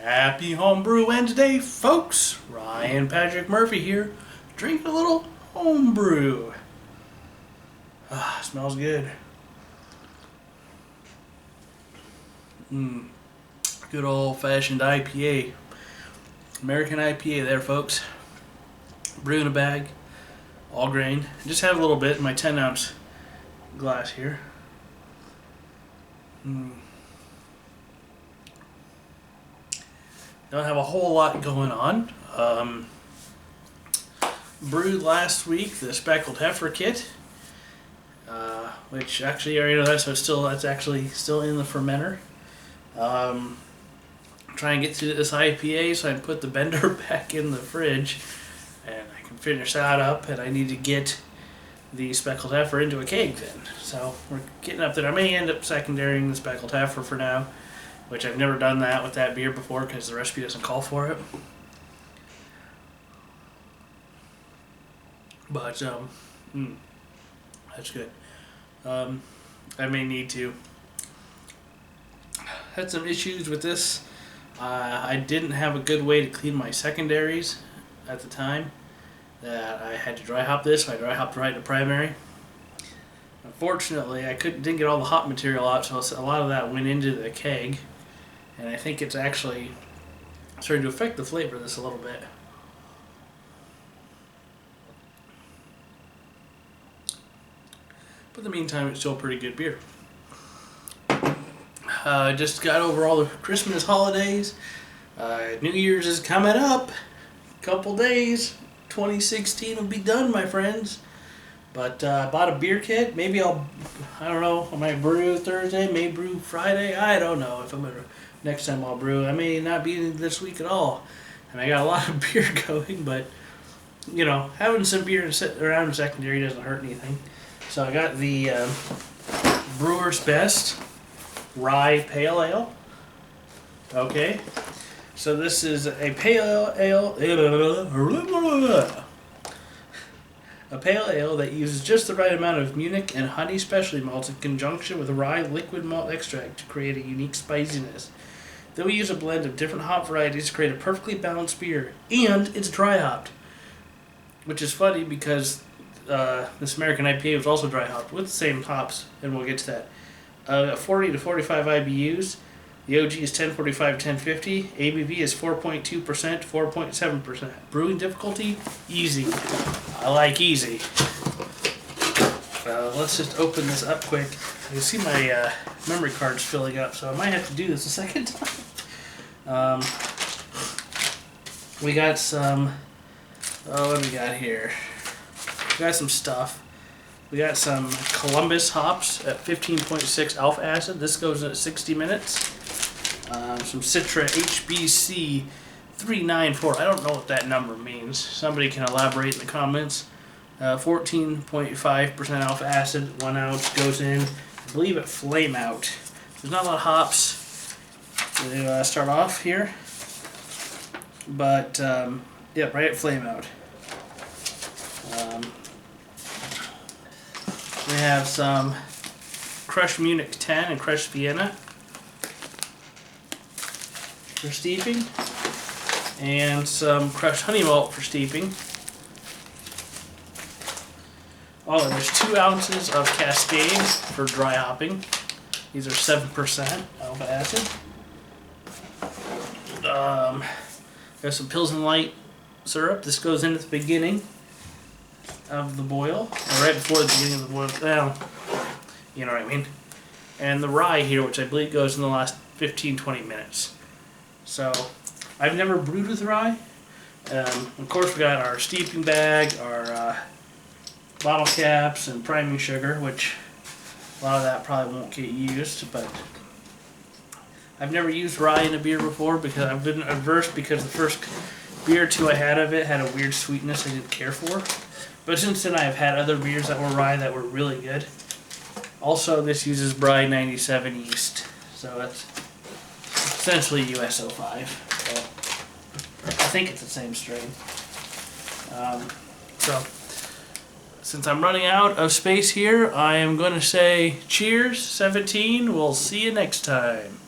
Happy Homebrew Wednesday, folks! Ryan Patrick Murphy here, drinking a little homebrew. Smells good. Good old-fashioned IPA. American IPA there, folks. Brew in a bag, all grain. Just have a little bit in my 10-ounce glass here. Don't have a whole lot going on. Brewed last week the speckled heifer kit, which actually I already know that, so that's actually still in the fermenter. Trying to get through this IPA so I can put the bender back in the fridge and I can finish that up, and I need to get the speckled heifer into a keg then. So we're getting up there. I may end up secondarying the speckled heifer for now, which I've never done that with that beer before because the recipe doesn't call for it. But, that's good. I may need to. Had some issues with this. I didn't have a good way to clean my secondaries at the time. That I had to dry hop this, so I dry hopped right to primary. Unfortunately, I didn't get all the hop material out, so a lot of that went into the keg. And I think it's actually starting to affect the flavor of this a little bit. But in the meantime, it's still a pretty good beer. Just got over all the Christmas holidays. New Year's is coming up. Couple days. 2016 will be done, my friends. But I bought a beer kit. Maybe I don't know, I might brew Thursday, may brew Friday. I don't know if I'm going to. Next time I'll brew. I may not be this week at all. And I got a lot of beer going, but, you know, having some beer sitting around in secondary doesn't hurt anything. So I got the Brewer's Best Rye Pale Ale. Okay. So this is a pale ale. A pale ale that uses just the right amount of Munich and honey specialty malts in conjunction with rye liquid malt extract to create a unique spiciness. Then we use a blend of different hop varieties to create a perfectly balanced beer, and it's dry hopped, which is funny because this American IPA was also dry hopped with the same hops, and we'll get to that. 40 to 45 IBUs. The OG is 1045, 1050. ABV is 4.2%, 4.7%. Brewing difficulty, easy. I like easy. Let's just open this up quick. You can see my memory card's filling up, so I might have to do this a second time. We got some, what do we got here? We got some stuff. We got some Columbus hops at 15.6 alpha acid. This goes in at 60 minutes. Some Citra HBC 394. I don't know what that number means. Somebody can elaborate in the comments. 14.5% alpha acid, 1 ounce goes in, I believe, at flame out. There's not a lot of hops to start off here, but yeah, right at flame out. We have some crushed Munich 10 and crushed Vienna for steeping, and some crushed honey malt for steeping. Oh, and there's 2 ounces of Cascade for dry hopping. These are 7% alpha acid. There's some Pilsen Light syrup. This goes in at the beginning of the boil, or right before the beginning of the boil. Well, you know what I mean. And the rye here, which I believe goes in the last 15-20 minutes. So, I've never brewed with rye. Of course, we got our steeping bag, our bottle caps, and priming sugar, which a lot of that probably won't get used, but I've never used rye in a beer before because I've been averse because the first beer or two I had of it had a weird sweetness I didn't care for. But since then I've had other beers that were rye that were really good. Also, this uses Bry 97 yeast, so that's essentially USO5. So I think it's the same strain. So since I'm running out of space here, I am going to say cheers, 17. We'll see you next time.